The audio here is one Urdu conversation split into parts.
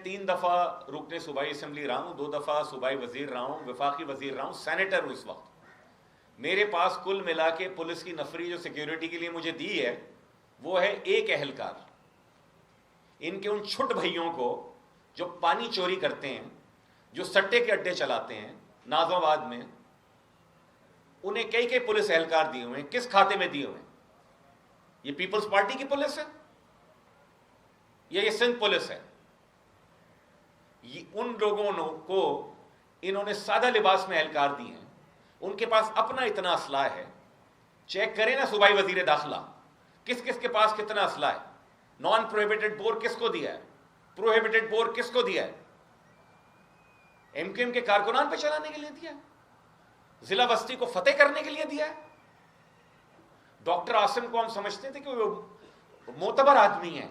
3 دفعہ رکن صوبائی اسمبلی رہا ہوں، 2 دفعہ صوبائی وزیر رہا ہوں، وفاقی وزیر رہا ہوں، سینیٹر ہوں اس وقت. میرے پاس کل ملا کے پولیس کی نفری جو سیکیورٹی کے لیے مجھے دی ہے وہ ہے 1 اہلکار. ان کے ان چھٹ بھائیوں کو جو پانی چوری کرتے ہیں، جو سٹے کے اڈے چلاتے ہیں نازم آباد میں، انہیں کئی پولیس اہلکار دیے ہوئے ہیں. کس کھاتے میں دیے ہوئے ہیں؟ یہ پیپلز پارٹی کی پولیس ہے یا یہ سندھ پولیس ہے؟ ان لوگوں کو انہوں نے سادہ لباس میں اہلکار دیے ہیں. ان کے پاس اپنا اتنا اسلحہ ہے. چیک کریں نا صوبائی وزیر داخلہ کس کس کے پاس کتنا اسلحہ ہے. نان پروہیبٹڈ بور کس کو دیا ہے؟ پروہیبٹڈ بور کس کو دیا ہے؟ ایم کیو ایم کے کارکنان پہ چلانے کے لیے دیا ہے؟ ضلع وسطی کو فتح کرنے کے لیے دیا ہے؟ ڈاکٹر عاصم کو ہم سمجھتے تھے کہ وہ معتبر آدمی ہیں،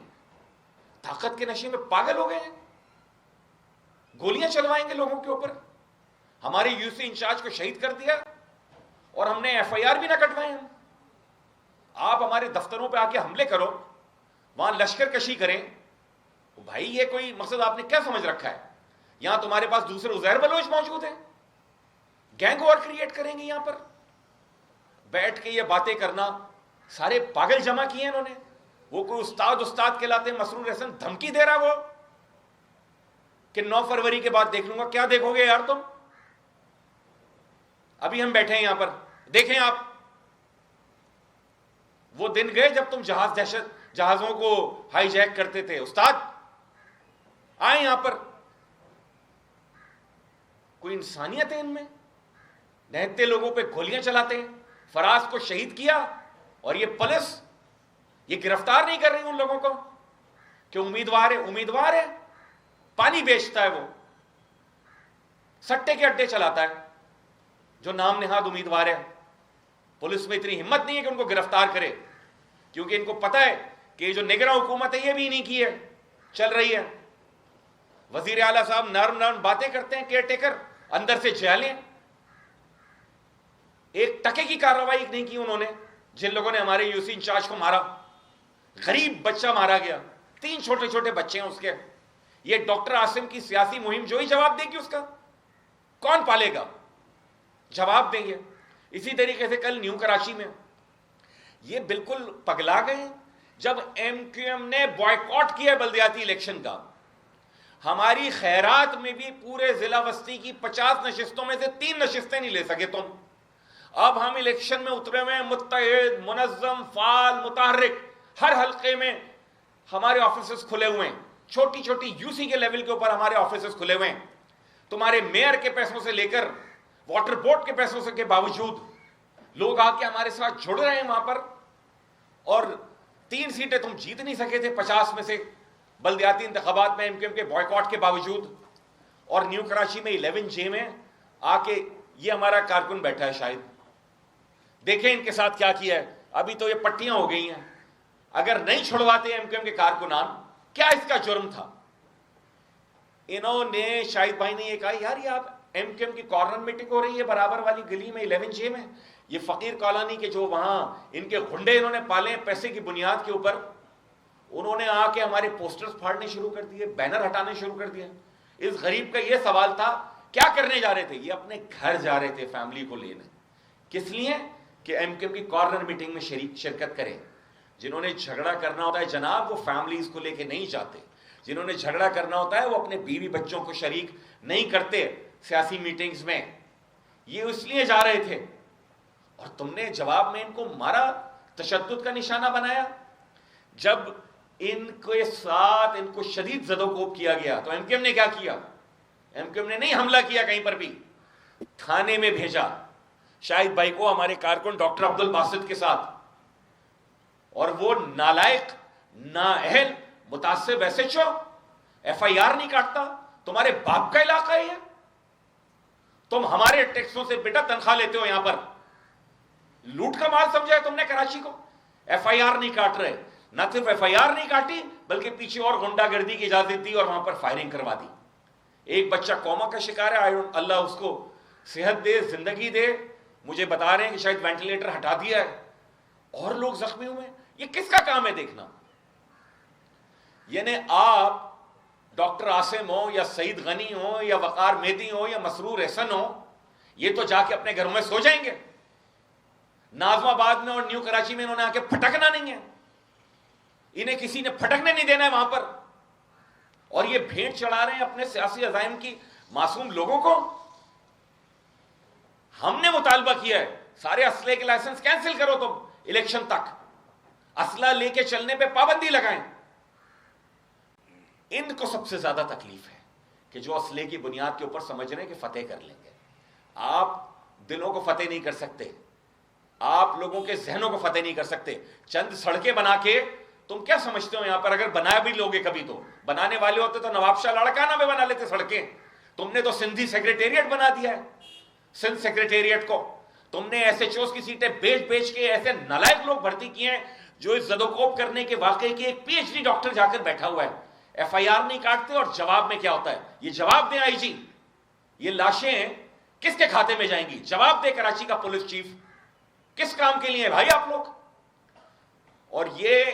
طاقت کے نشے میں پاگل ہو گئے ہیں، گولیاں چلوائیں گے لوگوں کے اوپر. ہمارے یو سی انچارج کو شہید کر دیا اور ہم نے ایف آئی آر بھی نہ کٹوائے. ہم آپ ہمارے دفتروں پہ آ کے حملے کرو، وہاں لشکر کشی کریں. بھائی یہ کوئی مقصد آپ نے کیا سمجھ رکھا ہے؟ یہاں تمہارے پاس دوسرے عزیر بلوچ موجود ہیں، گینگ وار کریٹ کریں گے. یہاں پر بیٹھ کے یہ باتیں کرنا، سارے پاگل جمع کیے انہوں نے. وہ کوئی استاد کہلاتے ہیں، مسرور احسن دھمکی دے رہا وہ کہ 9 فروری کے بعد دیکھ لوں گا. کیا دیکھو گے یار تم؟ ابھی ہم بیٹھے ہیں یہاں پر، دیکھیں آپ وہ دن گئے جب تم جہازوں کو ہائی جیک کرتے تھے. استاد آئیں یہاں پر. کوئی انسانیت ہے ان میں؟ نہتے لوگوں پہ گولیاں چلاتے ہیں. فراز کو شہید کیا اور یہ پولیس یہ گرفتار نہیں کر رہی ان لوگوں کو کہ امیدوار ہے. پانی بیچتا ہے، وہ سٹے کے اڈے چلاتا ہے، جو نام نہاد امیدوار ہے. پولیس میں اتنی ہمت نہیں ہے کہ ان کو گرفتار کرے، کیونکہ ان کو پتہ ہے کہ یہ جو نگراں حکومت ہے یہ بھی نہیں کی ہے، چل رہی ہے. وزیر اعلیٰ صاحب نرم باتیں کرتے ہیں، کیئر ٹیکر اندر سے جیلیں. ایک ٹکے کی کارروائی نہیں کی انہوں نے. جن لوگوں نے ہمارے یو سی انچارج کو مارا، غریب بچہ مارا گیا، 3 چھوٹے بچے ہیں اس کے. یہ ڈاکٹر عاصم کی سیاسی مہم جو ہی جواب دے گی اس کا کون پالے گا؟ جواب دیں گے. اسی طریقے سے کل نیو کراچی میں یہ بالکل پگلا گئے جب ایم کیو ایم نے بوائیکاٹ کیا بلدیاتی الیکشن کا. ہماری خیرات میں بھی پورے ضلع وسطی کی 50 نشستوں میں سے 3 نشستیں نہیں لے سکے تم. اب ہم الیکشن میں اترے ہوئے، متحد، منظم، فعال، متحرک. ہر حلقے میں ہمارے آفیسز کھلے ہوئے ہیں. چھوٹی یو سی کے لیول کے اوپر ہمارے آفیسز کھلے ہوئے ہیں. تمہارے میئر کے پیسوں سے لے کر واٹر بورڈ کے پیسوں سے کے باوجود لوگ آ کے ہمارے ساتھ جڑ رہے ہیں وہاں پر. اور 3 سیٹیں تم جیت نہیں سکے تھے 50 میں سے بلدیاتی انتخابات میں ایم کیو ایم کے بوائیکاٹ کے باوجود. اور نیو کراچی میں 11 جے میں آ کے یہ ہمارا کارکن بیٹھا ہے شاہد، دیکھیں ان کے ساتھ کیا کیا ہے. ابھی تو یہ پٹیاں ہو گئی ہیں. اگر نہیں چھڑواتے ایم کیو ایم کے کارکنان، کیا اس کا جرم تھا؟ انہوں نے، شاہد بھائی نے یہ کہا یار یہ آپ ایم کیو ایم کی کارنر میٹنگ ہو رہی ہے برابر والی گلی میں 11 جے میں، یہ فقیر کالونی کے جو وہاں ان کے غنڈے انہوں نے پالے ہیں پیسے کی بنیاد کے اوپر، انہوں نے آ کے ہمارے پوسٹرز پھاڑنے شروع کر دیے، بینر ہٹانے شروع کر دیے. اس غریب کا یہ سوال تھا کیا کرنے جا رہے تھے؟ یہ اپنے گھر جا رہے تھے فیملی کو لینے. کس لیے؟ کہ ایم کیو ایم کی کارنر میٹنگ میں شرکت کریں. جنہوں نے جھگڑا کرنا ہوتا ہے جناب وہ فیملیز کو لے کے نہیں جاتے. جنہوں نے جھگڑا کرنا ہوتا ہے وہ اپنے بیوی بچوں کو شریک نہیں کرتے سیاسی میٹنگز میں. یہ اس لیے جا رہے تھے اور تم نے جواب میں ان کو مارا، تشدد کا نشانہ بنایا. جب ان کے ساتھ ان کو شدید زدوکوب کیا گیا تو ایم کیو ایم نے کیا کیا؟ ایم کیو ایم نے نہیں حملہ کیا کہیں پر بھی، تھانے میں بھیجا شاہد بھائی کو ہمارے کارکن ڈاکٹر عبد الباسط کے ساتھ. اور وہ نالائق، نااہل، متعصب S H O F I R نہیں کاٹتا. تمہارے باپ کا علاقہ ہے یہ؟ تم ہمارے ٹیکسوں سے بیٹا تنخواہ لیتے ہو، یہاں پر لوٹ کا مال سمجھا ہے تم نے کراچی کو. ایف آئی آر نہیں کاٹ رہے. نہ صرف ایف آئی آر نہیں کاٹی بلکہ پیچھے اور غنڈہ گردی کی اجازت دی اور وہاں پر فائرنگ کروا دی. ایک بچہ کوما کا شکار ہے، اللہ اس کو صحت دے، زندگی دے. مجھے بتا رہے ہیں کہ شاید وینٹیلیٹر ہٹا دیا ہے، اور لوگ زخمی ہوئے. یہ کس کا کام ہے دیکھنا؟ یعنی آپ ڈاکٹر عاصم ہو یا سعید غنی ہو یا وقار میدی ہو یا مسرور احسن ہو، یہ تو جا کے اپنے گھروں میں سو جائیں گے. ناظم آباد میں اور نیو کراچی میں انہوں نے آ کے پھٹکنا نہیں ہے، انہیں کسی نے پھٹکنے نہیں دینا ہے وہاں پر. اور یہ بھیٹ چڑھا رہے ہیں اپنے سیاسی عزائم کی معصوم لوگوں کو. ہم نے مطالبہ کیا ہے سارے اسلحے کے لائسنس کینسل کرو تم الیکشن تک، اسلحہ لے کے چلنے پہ پابندی لگائیں. ان کو سب سے زیادہ تکلیف ہے کہ جو اسلحے کی بنیاد کے اوپر سمجھ رہے ہیں کہ فتح کر لیں گے. آپ دلوں کو فتح نہیں کر سکتے، آپ لوگوں کے ذہنوں کو فتح نہیں کر سکتے. چند سڑکیں بنا کے تم کیا سمجھتے ہو یہاں پر اگر بنایا بھی لوگے کبھی تو بنانے والے ہوتے تو نواب شاہ لاڑکانہ میں بنا لیتے سڑکیں. تم نے تو سندھی سیکریٹریٹ بنا دیا ہے. سندھ سیکریٹریٹ کو تم نے ایس ایچ اوز کی سیٹیں بیچ بیچ کے ایسے نالائق لوگ بھرتی کیے ہیں جو اس زدوکوب کرنے کے واقعے کی ایک پی ایچ ڈی ڈاکٹر جا کر بیٹھا ہوا ہے. ایف آئی آر نہیں کاٹتے اور جواب میں کیا ہوتا ہے؟ یہ جواب دیں آئی جی، یہ لاشیں کس کے کھاتے میں جائیں گی؟ جواب دے کراچی کا پولیس چیف. کس کام کے لیے بھائی آپ لوگ؟ اور یہ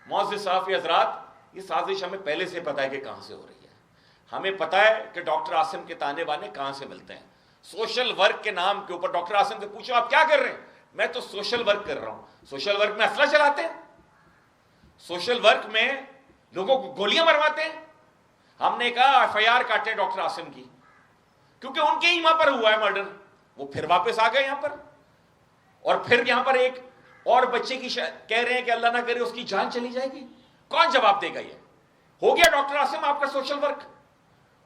معزز صحافی حضرات، یہ سازش ہمیں پہلے سے پتا ہے کہ کہاں سے ہو رہی ہے. ہمیں پتا ہے کہ ڈاکٹر عاصم کے تانے بانے کہاں سے ملتے ہیں. سوشل ورک کے نام کے اوپر ڈاکٹر عاصم سے پوچھو آپ کیا کر رہے ہیں؟ میں تو سوشل ورک کر رہا ہوں. سوشل ورک میں اسلحہ چلاتے ہیں، سوشل ورک میں لوگوں کو گولیاں مرواتے ہیں. ہم نے کہا ایف آئی آر کاٹے ڈاکٹر عاصم کی، کیونکہ ان کے ہی وہاں پر ہوا ہے مرڈر. وہ پھر واپس آ گئے یہاں پر، اور پھر یہاں پر ایک اور بچے کی کہہ رہے ہیں کہ اللہ نہ کرے اس کی جان چلی جائے گی. کون جواب دے گا؟ یہ ہو گیا ڈاکٹر عاصم آپ کا سوشل ورک،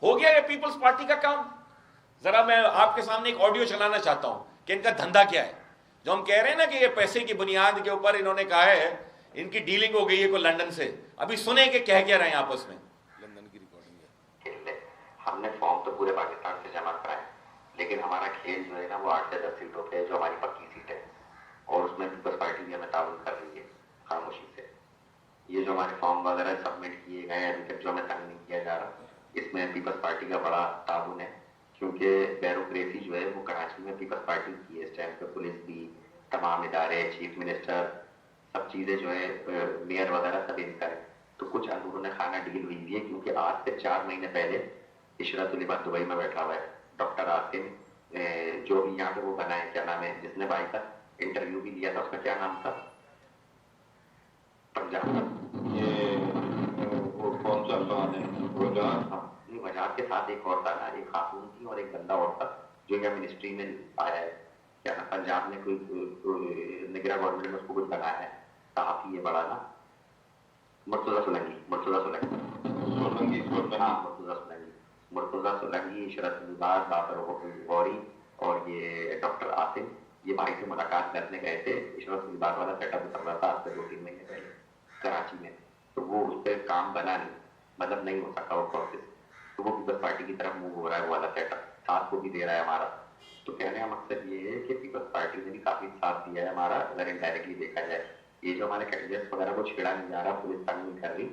ہو گیا یہ پیپلز پارٹی کا کام. ذرا میں آپ کے سامنے ایک آڈیو چلانا چاہتا ہوں کہ ان کا دھندا کیا ہے. جو ہم کہہ رہے ہیں نا کہ یہ پیسے کی بنیاد کے اوپر انہوں نے کہا ہے ان کی ڈیلنگ ہو گئی ہے کوئی لندن سے. ابھی سنیں کہ کہہ کیا رہے ہیں آپس میں. لندن کی ریکارڈنگ ہے. ہم نے فارم تو پورے پاکستان سے جمع کرائے، لیکن ہمارا کھیل جو ہے نا وہ 8 سے 10 سیٹوں پہ جو ہماری پکی سیٹ ہے، اور اس میں پیپلز پارٹی بھی ہمیں تعاون کر رہی ہے خاموشی سے. یہ جو ہمارے فارم وغیرہ سبمٹ کیے گئے ہیں ابھی تک جو ہمیں تنگ نہیں کیا جا رہا، اس میں پیپلز پارٹی کا بڑا تعاون ہے. کیونکہ بیوروکریسی جو ہے وہ کراچی میں پیپلز پارٹی کی ہے. اس ٹائم پہ پولیس بھی، تمام ادارے، چیف منسٹر، سب چیزیں جو ہے میئر وغیرہ سب ان کا ہے. تو کچھ اندرون خانہ ڈیل ہوئی بھی ہے، کیونکہ آج سے 4 مہینے پہلے عشرت العباد دبئی میں بیٹھا ہوا ہے. ڈاکٹر عاصم جو بھی یہاں پہ وہ بنا ہے، کیا نام ہے، جس نے بھائی کا انٹرویو بھی لیا تھا، اس کا کیا نام تھا؟ پنجاب. یہ وہ کون سا وجاہت کے ساتھ ایک اور تھا نا، ایک خاتون تھی اور ایک بندہ اور تھا جو یہاں منسٹری میں آیا ہے. کیا نا پنجاب میں کوئی نگراں گورنمنٹ میں اس کو کچھ بنایا ہے صحافی یہ بڑا نا، مرتضیٰ سولنگی. مرتضیٰ سولنگی، عشرت العباد، بابر غوری اور یہ ڈاکٹر عاصم، یہ بھائی سے ملاقات کرنے گئے تھے. عشرت العباد والا سیٹ اپ اتر رہا تھا آج سے 2-3 مہینے پہلے کراچی میں. تو وہ اس پہ کام بنا نہیں، مطلب نہیں ہو سکا وہ پروسیس. تو وہ پیپلز پارٹی کی طرف موو ہو رہا ہے وہ والا سیٹ اپ، ساتھ کو بھی دے رہا ہے ہمارا. تو کہنے کا مقصد یہ ہے کہ پیپلز پارٹی نے بھی کافی ساتھ دیا ہے ہمارا. اگر انڈائریکٹلی دیکھا جائے، یہ جو ہمارے کینڈیڈیٹس وغیرہ کو چھیڑا نہیں جا رہا، پولیس تنگ نہیں کر رہی،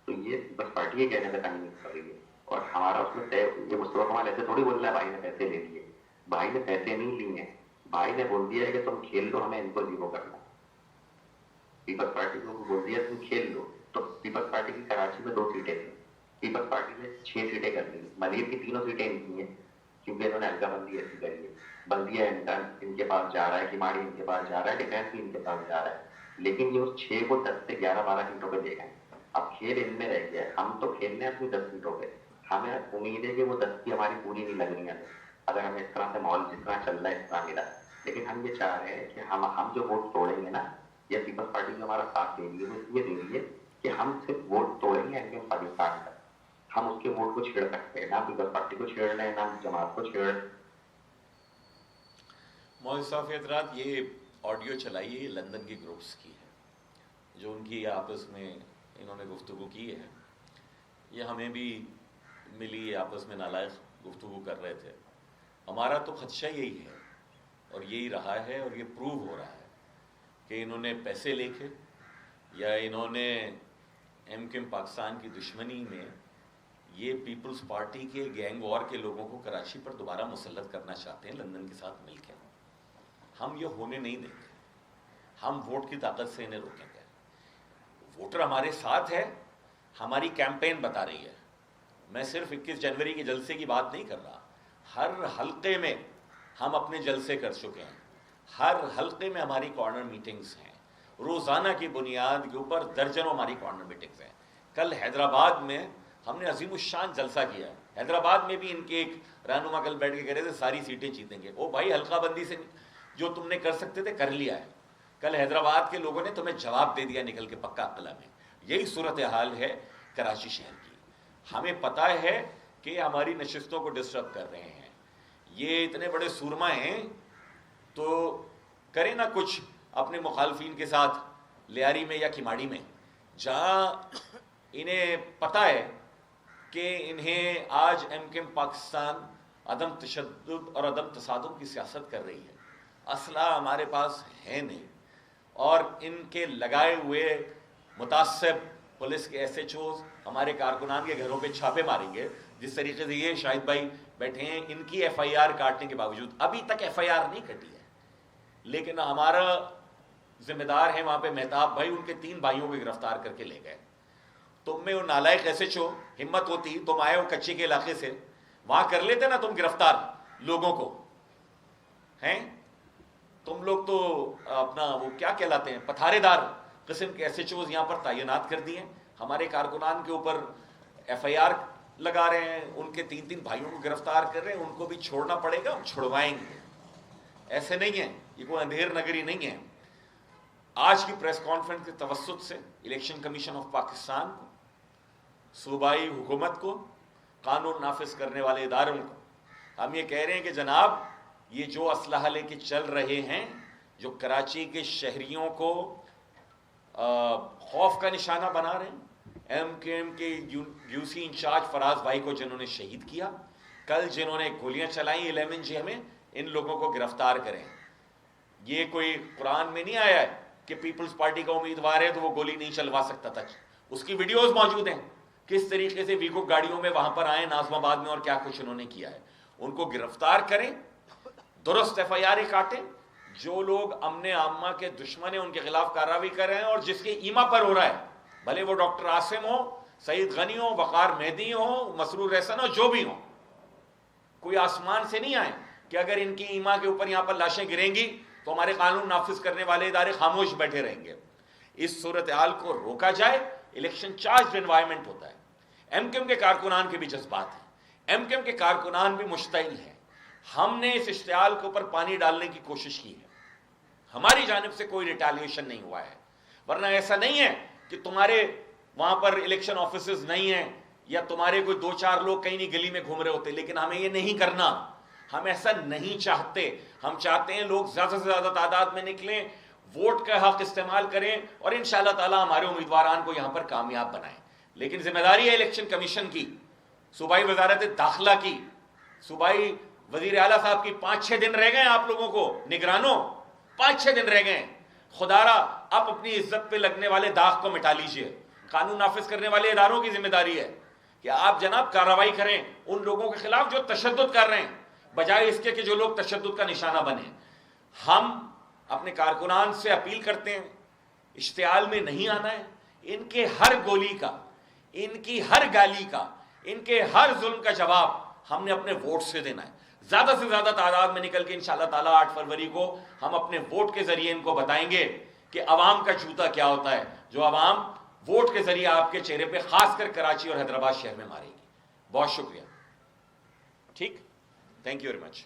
تو یہ پیپلز پارٹی کے کہنے پہ تنگ نہیں کر رہی ہے. اور ہمارا اس میں طے، یہ مصطفیٰ کمال ایسے تھوڑی بول رہا ہے بھائی نے پیسے لے لیے. بھائی نے پیسے نہیں لیے ہیں، بھائی نے بول دیا ہے کہ تم کھیل لو، ہمیں ان کو زیرو کرنا. پیپلز پارٹی کو بول دیا تم کھیل لو. تو پیپلز پارٹی کی کراچی میں 2 سیٹیں تھیں، پیپلز پارٹی نے 6 سیٹیں کر لی. ملیر کی 3 سیٹیں ان کی ہیں کیونکہ انہوں نے حلقہ بندی ایسی کری ہے. بلدیہ ان کے پاس جا رہا ہے، کماڑی ان کے پاس جا رہا ہے، ڈیفینس بھی ان کے پاس جا رہا ہے. لیکن یہ اس 6 کو 10 سے 11-12 سیٹوں پہ دیکھیں. اب کھیل ان میں رہ گیا ہے. ہم تو کھیلنے ہیں اپنی 10 سیٹوں پہ. ہمیں امید ہے کہ وہ 10 کی ہماری پوری نہیں لگ رہی ہیں اگر ہمیں اس طرح سے ماحول جس طرح چل رہا ہے اس طرح ملا. لیکن ہم یہ چاہ رہے ہیں کہ ہم جو ووٹ توڑیں گے نا، یا پیپلز پارٹی جو ہمارا ساتھ دے رہی ہے وہ اس لیے دے رہی ہے کہ ہم صرف ووٹ توڑیں گے انڈین پاکستان کا. ہم اس کے ووٹ کو چھیڑ سکتے ہیں، نہ پیپلز پارٹی کو چھیڑ رہے ہیں، نہ جماعت کو چھیڑ. معزز صحافی حضرات، یہ آڈیو چلائی ہے، یہ لندن کی گروپس کی ہے جو ان کی آپس میں انہوں نے گفتگو کی ہے. یہ ہمیں بھی ملی، آپس میں نالائق گفتگو کر رہے تھے. ہمارا تو خدشہ یہی ہے اور یہی رہا ہے اور یہ پروو ہو رہا ہے کہ انہوں نے پیسے لے کے یا انہوں نے ایم کیو ایم پاکستان کی دشمنی میں یہ پیپلز پارٹی کے گینگ وار کے لوگوں کو کراچی پر دوبارہ مسلط کرنا چاہتے ہیں لندن کے ساتھ مل کے. ہم یہ ہونے نہیں دیں گے. ہم ووٹ کی طاقت سے انہیں روکیں گے. ووٹر ہمارے ساتھ ہے، ہماری کیمپین بتا رہی ہے. میں صرف 21 جنوری کے جلسے کی بات نہیں کر رہا، ہر حلقے میں ہم اپنے جلسے کر چکے ہیں، ہر حلقے میں ہماری کارنر میٹنگز ہیں، روزانہ کی بنیاد کے اوپر درجنوں ہماری کارنر میٹنگز ہیں۔ کل حیدرآباد میں ہم نے عظیم الشان جلسہ کیا ہے، حیدرآباد میں بھی ان کے ایک رہنما کل بیٹھ کے کہہ رہے تھے ساری سیٹیں جیتیں گے۔ او بھائی، حلقہ بندی سے جو تم نے کر سکتے تھے کر لیا ہے، کل حیدرآباد کے لوگوں نے تمہیں جواب دے دیا نکل کے پکا عقلہ میں۔ یہی صورتحال ہے کراچی شہر کی۔ ہمیں پتہ ہے کہ ہماری نشستوں کو ڈسٹرب کر رہے ہیں، یہ اتنے بڑے سورما ہیں تو کریں نا کچھ اپنے مخالفین کے ساتھ لیاری میں یا کھماڑی میں، جہاں انہیں پتہ ہے کہ انہیں آج ایم کیو ایم پاکستان عدم تشدد اور عدم تصادم کی سیاست کر رہی ہے، اسلحہ ہمارے پاس ہے نہیں، اور ان کے لگائے ہوئے متعصب پولیس کے ایس ایچ اوز ہمارے کارکنان کے گھروں پہ چھاپے ماریں گے۔ جس طریقے سے یہ شاہد بھائی بیٹھے ہیں، ان کی ایف آئی آر کاٹنے کے باوجود ابھی تک ایف آئی آر نہیں کٹی ہے، لیکن ہمارا ذمہ دار ہے وہاں پہ مہتاب بھائی، ان کے 3 بھائیوں کو گرفتار کر کے لے گئے۔ تم میں وہ نالائق ایس ایچ او ہمت ہوتی، تم آئے ہو کچی کے علاقے سے، وہاں کر لیتے نا تم گرفتار لوگوں کو، ہیں تم لوگ تو اپنا وہ کیا کہلاتے ہیں پتھارے دار قسم کے ایس ایچ اوز یہاں پر تعینات کر دیے، ہمارے کارکنان کے اوپر ایف آئی آر لگا رہے ہیں، ان کے 3 بھائیوں کو گرفتار کر رہے ہیں، ان کو بھی چھوڑنا پڑے گا، ہم چھڑوائیں گے۔ ایسے نہیں ہیں، یہ کوئی اندھیر نگری نہیں ہے۔ آج کی پریس کانفرنس کے توسط سے الیکشن کمیشن آف پاکستان کو، صوبائی حکومت کو، قانون نافذ کرنے والے اداروں کو ہم یہ کہہ رہے ہیں کہ جناب، یہ جو اسلحہ لے کے چل رہے ہیں، جو کراچی کے شہریوں کو خوف کا نشانہ بنا رہے ہیں، ایم کیو ایم کے یو سی انچارج فراز بھائی کو جنہوں نے شہید کیا، کل جنہوں نے گولیاں چلائیں 11 جے میں، ان لوگوں کو گرفتار کریں۔ یہ کوئی قرآن میں نہیں آیا ہے کہ پیپلز پارٹی کا امیدوار ہے تو وہ گولی نہیں چلوا سکتا تھا، اس کی ویڈیوز موجود ہیں کس طریقے سے ویگو گاڑیوں میں وہاں پر آئے ناظم آباد میں اور کیا کچھ انہوں نے کیا ہے۔ ان کو گرفتار کریں، درست ایف آئی آر کاٹیں، جو لوگ امن عامہ کے دشمن ہیں ان کے خلاف کارروائی کر رہے ہیں، اور جس کے ایما پر ہو رہا ہے، بھلے وہ ڈاکٹر عاصم ہو، سعید غنی ہو، وقار مہدی ہو، مسرور احسن ہو، جو بھی ہو، کوئی آسمان سے نہیں آئے کہ اگر ان کی ایما کے اوپر یہاں پر لاشیں گریں گی تو ہمارے قانون نافذ کرنے والے ادارے خاموش بیٹھے رہیں گے۔ اس صورتحال کو روکا جائے، الیکشن چارجڈ انوائرمنٹ ہوتا ہے۔ ایم کیو ایم کے کارکنان کے بھی جذبات ہیں، ایم کیو ایم کے کارکنان بھی مشتعل ہیں۔ ہم نے اس اشتعال کے اوپر پانی ڈالنے کی کوشش کی ہے، ہماری جانب سے کوئی ریٹیلیشن نہیں ہوا ہے، ورنہ ایسا نہیں ہے کہ تمہارے وہاں پر الیکشن آفیسز نہیں ہیں یا تمہارے کوئی 2-4 لوگ کہیں نہیں گلی میں گھوم رہے ہوتے، لیکن ہمیں یہ نہیں کرنا، ہم ایسا نہیں چاہتے۔ ہم چاہتے ہیں لوگ زیادہ سے زیادہ تعداد میں نکلیں، ووٹ کا حق استعمال کریں، اور انشاءاللہ تعالی ہمارے امیدواران کو یہاں پر کامیاب بنائیں۔ لیکن ذمہ داری ہے الیکشن کمیشن کی، صوبائی وزارت داخلہ کی، صوبائی وزیر اعلیٰ صاحب کی۔ 5-6 دن رہ گئے آپ لوگوں کو نگرانوں، 5-6 دن رہ گئے۔ خدا را آپ اپنی عزت پہ لگنے والے داغ کو مٹا لیجئے۔ قانون نافذ کرنے والے اداروں کی ذمہ داری ہے کہ آپ جناب کارروائی کریں ان لوگوں کے خلاف جو تشدد کر رہے ہیں، بجائے اس کے کہ جو لوگ تشدد کا نشانہ بنے۔ ہم اپنے کارکنان سے اپیل کرتے ہیں، اشتعال میں نہیں آنا ہے۔ ان کے ہر گولی کا، ان کی ہر گالی کا، ان کے ہر ظلم کا جواب ہم نے اپنے ووٹ سے دینا ہے۔ زیادہ سے زیادہ تعداد میں نکل کے انشاءاللہ تعالیٰ 8 فروری کو ہم اپنے ووٹ کے ذریعے ان کو بتائیں گے کہ عوام کا جوتا کیا ہوتا ہے، جو عوام ووٹ کے ذریعے آپ کے چہرے پہ خاص کر کراچی اور حیدرآباد شہر میں مارے گی۔ بہت شکریہ۔ ٹھیک، تھینک یو ویری مچ۔